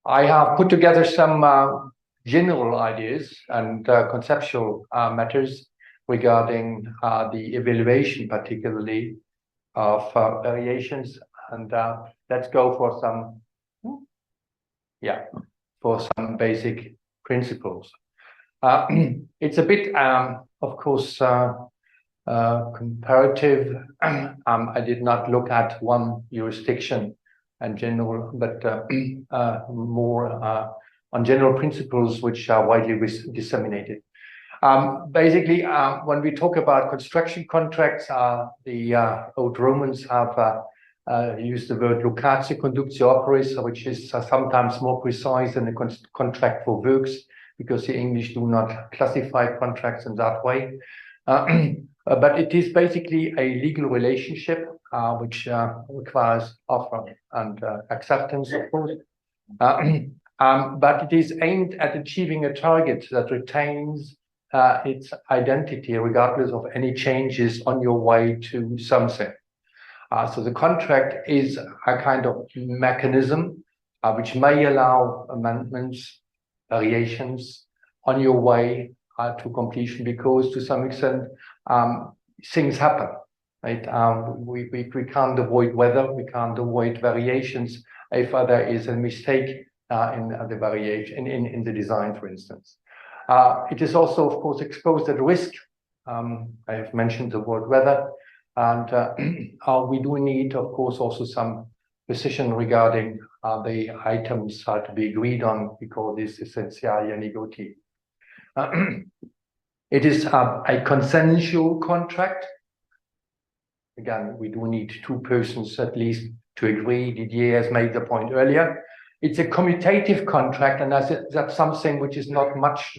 I have put together some general ideas and conceptual matters regarding the evaluation, particularly of variations. And let's go for some, basic principles. It's a bit, of course, comparative. I did not look at one jurisdiction in general, but more on general principles which are widely disseminated. Basically, when we talk about construction contracts, the old Romans have used the word locatio conductio operis, which is sometimes more precise than a contract for works, because the English do not classify contracts in that way. But it is basically a legal relationship which requires offer and acceptance, of course. But it is aimed at achieving a target that retains its identity regardless of any changes on your way to something. So the contract is a kind of mechanism which may allow amendments, variations on your way to completion, because to some extent things happen, right? We can't avoid weather, we can't avoid variations if there is a mistake in the variation in the design, for instance. It is also, of course, exposed at risk. I have mentioned the word weather, and we do need, of course, also some precision regarding the items to be agreed on, because this is essentialia negoti. It is a consensual contract. Again, we do need two persons at least to agree. Didier has made the point earlier. It's a commutative contract, and that's something which is not much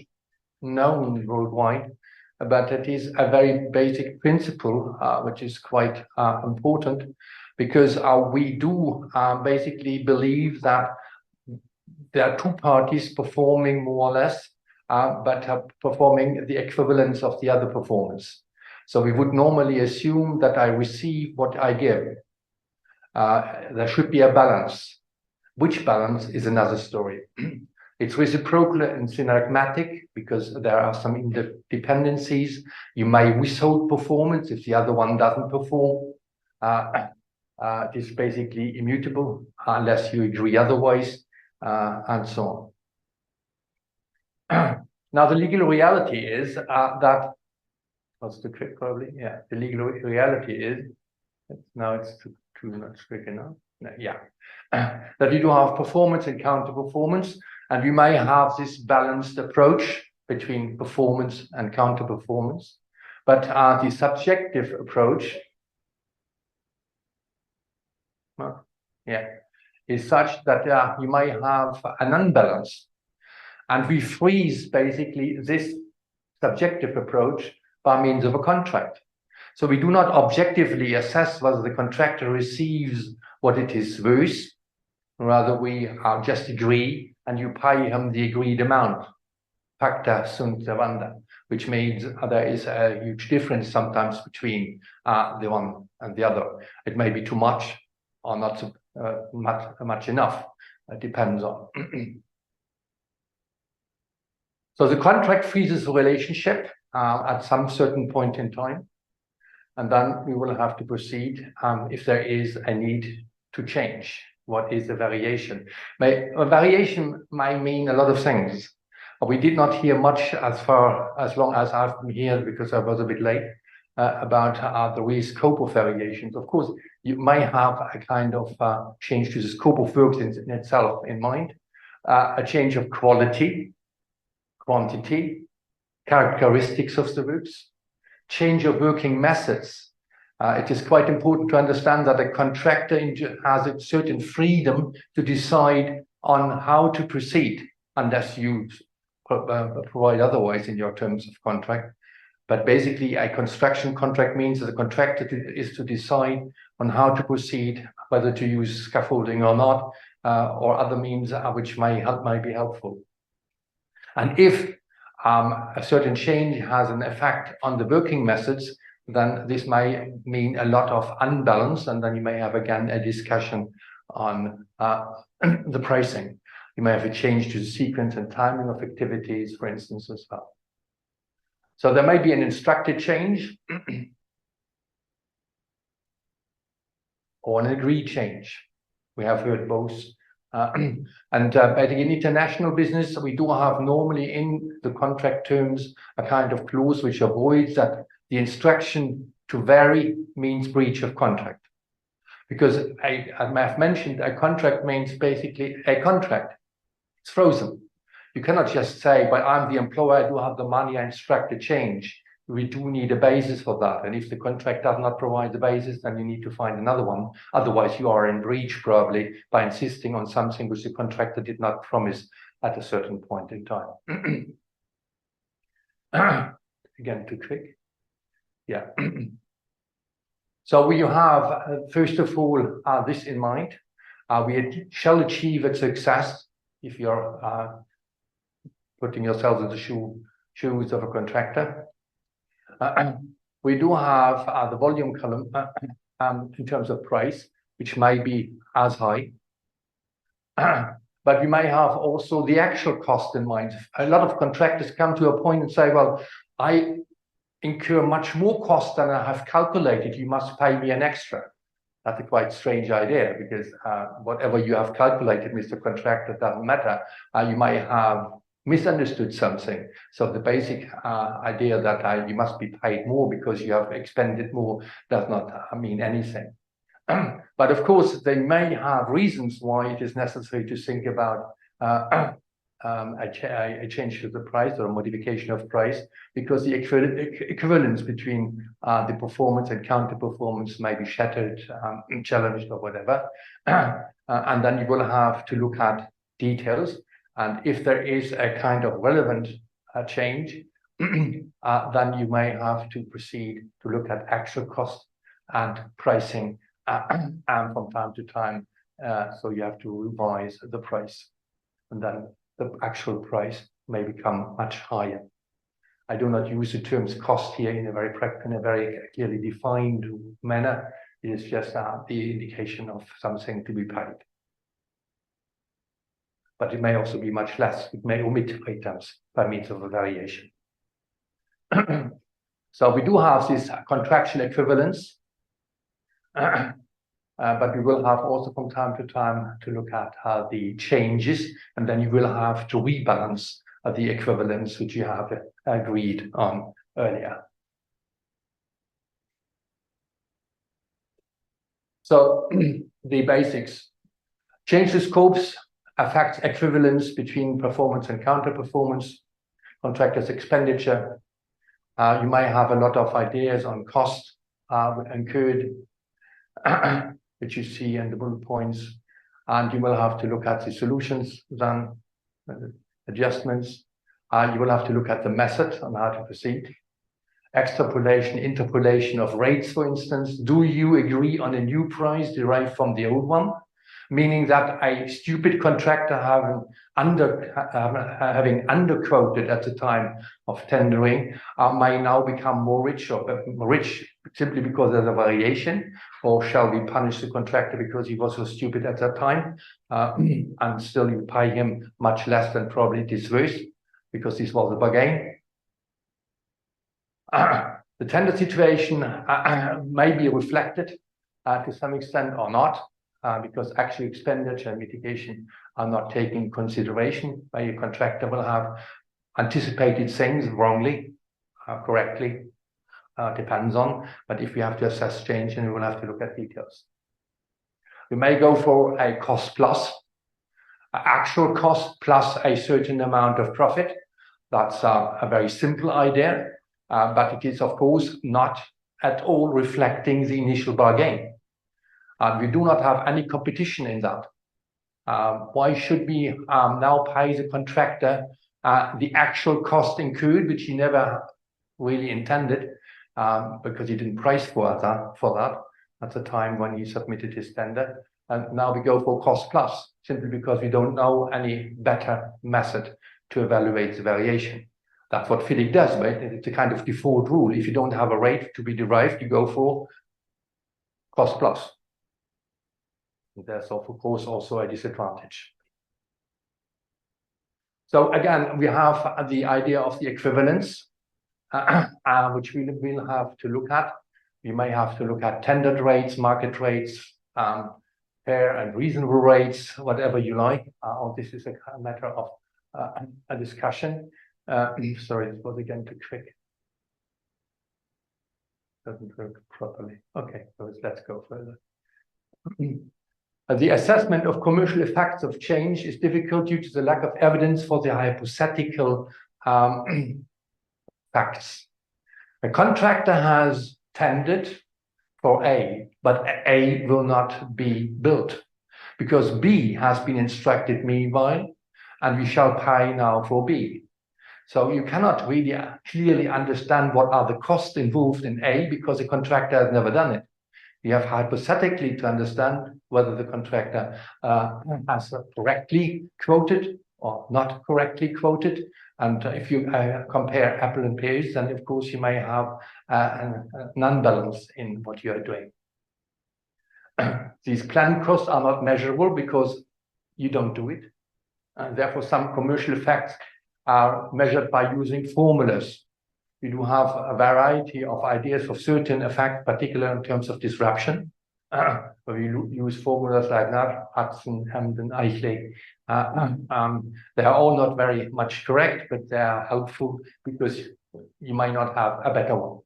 known worldwide, but it is a very basic principle which is quite important, because we do basically believe that there are two parties performing more or less, but performing the equivalence of the other performance. So we would normally assume that I receive what I give. There should be a balance. Which balance is another story. It's reciprocal and synagmatic, because there are some interdependencies. You may withhold performance if the other one doesn't perform. It is basically immutable unless you agree otherwise, and so on. Now, the legal reality is that, what's the trick probably? Yeah, the legal reality is, now it's too much tricky now. Yeah, that you do have performance and counter performance, and you may have this balanced approach between performance and counter performance. But the subjective approach, is such that you may have an unbalance, and we freeze basically this subjective approach by means of a contract. So we do not objectively assess whether the contractor receives what it is worth. Rather, we just agree, and you pay him the agreed amount, pacta sunt servanda, which means there is a huge difference sometimes between the one and the other. It may be too much or not much enough. It depends on. So the contract freezes the relationship at some certain point in time, and then we will have to proceed if there is a need to change. What is a variation? A variation might mean a lot of things. We did not hear much as long as I've been here, because I was a bit late, about the real scope of variations. Of course, you may have a kind of change to the scope of works in itself in mind, a change of quality, quantity, characteristics of the works, change of working methods. It is quite important to understand that a contractor has a certain freedom to decide on how to proceed, unless you provide otherwise in your terms of contract. But basically, a construction contract means that the contractor is to decide on how to proceed, whether to use scaffolding or not, or other means which might be helpful. And if a certain change has an effect on the working methods, then this may mean a lot of unbalance, and then you may have again a discussion on the pricing. You may have a change to the sequence and timing of activities, for instance, as well. So there may be an instructed change or an agreed change. We have heard both. And I think in international business, we do have normally in the contract terms a kind of clause which avoids that the instruction to vary means breach of contract. Because I have mentioned a contract means basically a contract. It's frozen. You cannot just say, but I'm the employer, I do have the money, I instruct a change. We do need a basis for that. And if the contract does not provide the basis, then you need to find another one. Otherwise, you are in breach probably by insisting on something which the contractor did not promise at a certain point in time. Again, too quick. Yeah. So we have, first of all, this in mind. We shall achieve a success if you're putting yourself in the shoes of a contractor. We do have the volume column in terms of price, which may be as high. But we may have also the actual cost in mind. A lot of contractors come to a point and say, well, I incur much more cost than I have calculated. You must pay me an extra. That's a quite strange idea, because whatever you have calculated, Mr. Contractor, doesn't matter. You might have misunderstood something. So the basic idea that you must be paid more because you have expended more does not mean anything. But of course, they may have reasons why it is necessary to think about a change to the price or a modification of price, because the equivalence between the performance and counter performance may be shattered, challenged, or whatever. And then you will have to look at details. And if there is a kind of relevant change, then you may have to proceed to look at actual cost and pricing and from time to time. So you have to revise the price, and then the actual price may become much higher. I do not use the terms cost here in a very clearly defined manner. It is just the indication of something to be paid. But it may also be much less. It may omit items by means of a variation. So we do have this contractual equivalence, but we will have also from time to time to look at the changes, and then you will have to rebalance the equivalence which you have agreed on earlier. So the basics. Change the scopes affects equivalence between performance and counter performance, contractor's expenditure. You may have a lot of ideas on cost incurred, which you see in the bullet points, and you will have to look at the solutions, then adjustments. You will have to look at the method on how to proceed. Extrapolation, interpolation of rates, for instance. Do you agree on a new price derived from the old one? Meaning that a stupid contractor having underquoted at the time of tendering may now become more rich, or rich simply because there's a variation, or shall we punish the contractor because he was so stupid at that time, and still you pay him much less than probably it is worth because this was a bargain. The tender situation may be reflected to some extent or not. Because actual expenditure and mitigation are not taken in consideration. By a contractor will have anticipated things wrongly, correctly, depends on. But if we have to assess change, then we will have to look at details. We may go for a cost plus, actual cost plus a certain amount of profit. That's a very simple idea, but it is of course not at all reflecting the initial bargain. We do not have any competition in that. Why should we now pay the contractor the actual cost incurred, which he never really intended, because he didn't price for that at the time when he submitted his tender. And now we go for cost plus, simply because we don't know any better method to evaluate the variation. That's what FIDIC does, right? It's a kind of default rule. If you don't have a rate to be derived, you go for cost plus. There's of course also a disadvantage. So again, we have the idea of the equivalence, which we will have to look at. We may have to look at tendered rates, market rates, fair and reasonable rates, whatever you like. All this is a matter of a discussion. Sorry, this was again too quick. Doesn't work properly. Okay, so let's go further. The assessment of commercial effects of change is difficult due to the lack of evidence for the hypothetical facts. A contractor has tendered for A, but A will not be built because B has been instructed meanwhile, and we shall pay now for B. So you cannot really clearly understand what are the costs involved in A because the contractor has never done it. We have hypothetically to understand whether the contractor has correctly quoted or not correctly quoted. And if you compare apple and pears, then of course you may have an unbalance in what you are doing. These planned costs are not measurable because you don't do it. And therefore, some commercial effects are measured by using formulas. We do have a variety of ideas of certain effects, particularly in terms of disruption. We use formulas like that, Hudson, Hamden, Eichley. They are all not very much correct, but they are helpful because you might not have a better one.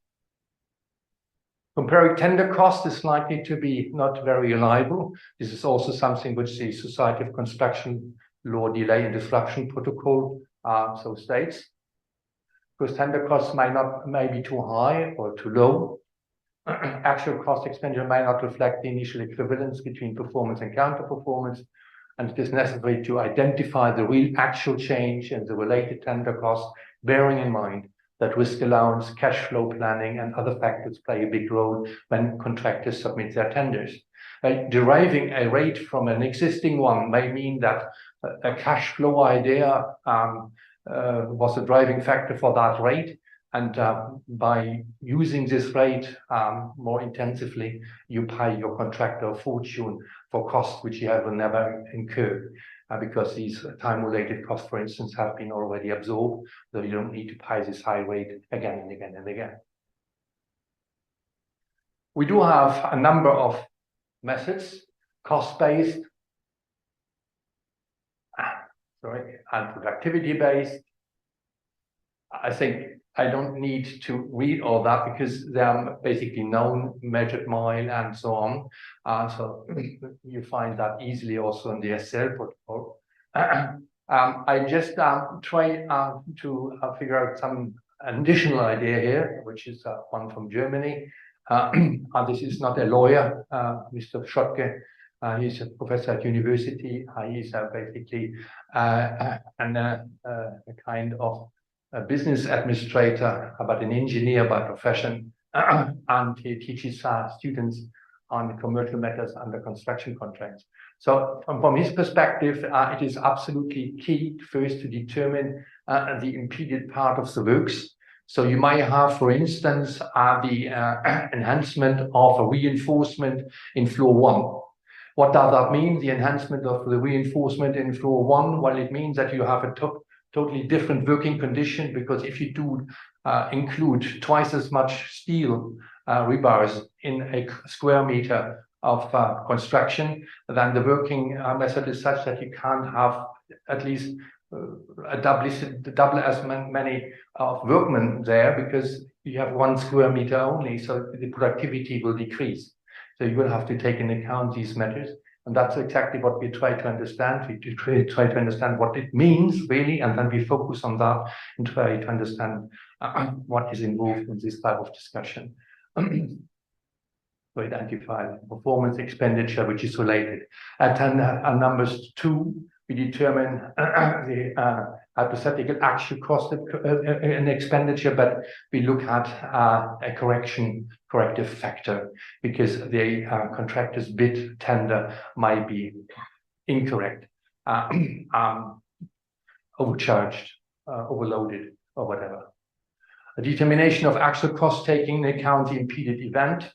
Comparing tender cost is likely to be not very reliable. This is also something which the Society of Construction Law Delay and Disruption Protocol so states. Because tender costs may be too high or too low. Actual cost expenditure may not reflect the initial equivalence between performance and counter-performance, and it is necessary to identify the real actual change and the related tender costs, bearing in mind that risk allowance, cash flow planning, and other factors play a big role when contractors submit their tenders. Deriving a rate from an existing one may mean that a cash flow idea was a driving factor for that rate. And by using this rate more intensively, you pay your contractor a fortune for costs which you have never incurred, because these time-related costs, for instance, have been already absorbed, so you don't need to pay this high rate again and again and again. We do have a number of methods, cost-based, and productivity-based. I think I don't need to read all that because they are basically known, measured mile, and so on. So you find that easily also in the SCL protocol. I just try to figure out some additional idea here, which is one from Germany. This is not a lawyer, Mr. Schottke. He's a professor at university. He's basically a kind of a business administrator, but an engineer by profession, and he teaches students on commercial matters under construction contracts. So from his perspective, it is absolutely key first to determine the impeded part of the works. So you might have, for instance, the enhancement of a reinforcement in floor 1. What does that mean, the enhancement of the reinforcement in floor 1? Well, it means that you have a totally different working condition, because if you do include twice as much steel rebars in a square meter of construction, then the working method is such that you can't have at least double as many workmen there, because you have 1 square meter only, so the productivity will decrease. So you will have to take into account these matters. And that's exactly what we try to understand. We try to understand what it means, really, and then we focus on that and try to understand what is involved in this type of discussion. To identify performance expenditure, which is related. At numbers 2, we determine the hypothetical actual cost and expenditure, but we look at a corrective factor, because the contractor's bid tender might be incorrect, overcharged, overloaded, or whatever. A determination of actual cost taking into account the impeded event,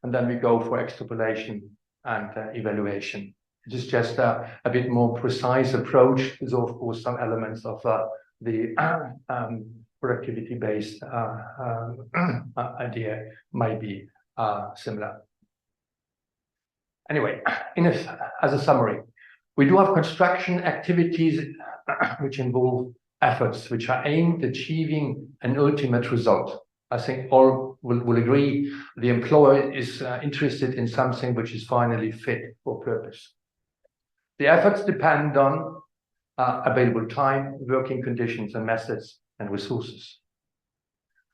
and then we go for extrapolation and evaluation. This is just a bit more precise approach. There's of course some elements of the productivity-based idea might be similar. Anyway, as a summary, we do have construction activities which involve efforts which are aimed at achieving an ultimate result. I think all will agree the employer is interested in something which is finally fit for purpose. The efforts depend on available time, working conditions and methods and resources.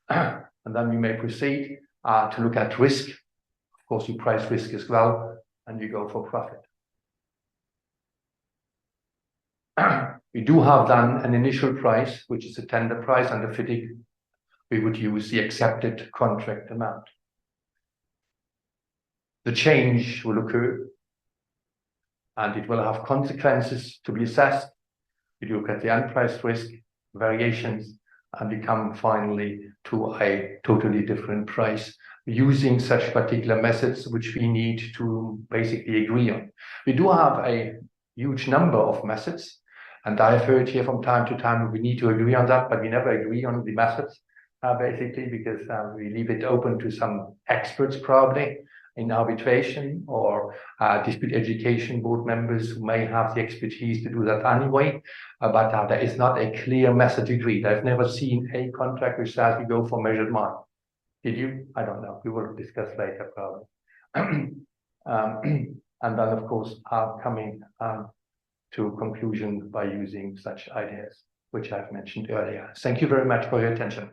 And then we may proceed to look at risk. Of course, you price risk as well, and you go for profit. We do have then an initial price, which is a tender price. Under FIDIC, we would use the accepted contract amount. The change will occur, and it will have consequences to be assessed. We look at the unpriced risk, variations, and we come finally to a totally different price using such particular methods which we need to basically agree on. We do have a huge number of methods, and I have heard here from time to time we need to agree on that, but we never agree on the methods, basically, because we leave it open to some experts probably in arbitration or dispute education board members who may have the expertise to do that anyway, but there is not a clear method agreed. I've never seen a contract which says we go for measured mark. Did you? I don't know. We will discuss later probably. And then of course coming to conclusion by using such ideas which I've mentioned earlier. Thank you very much for your attention.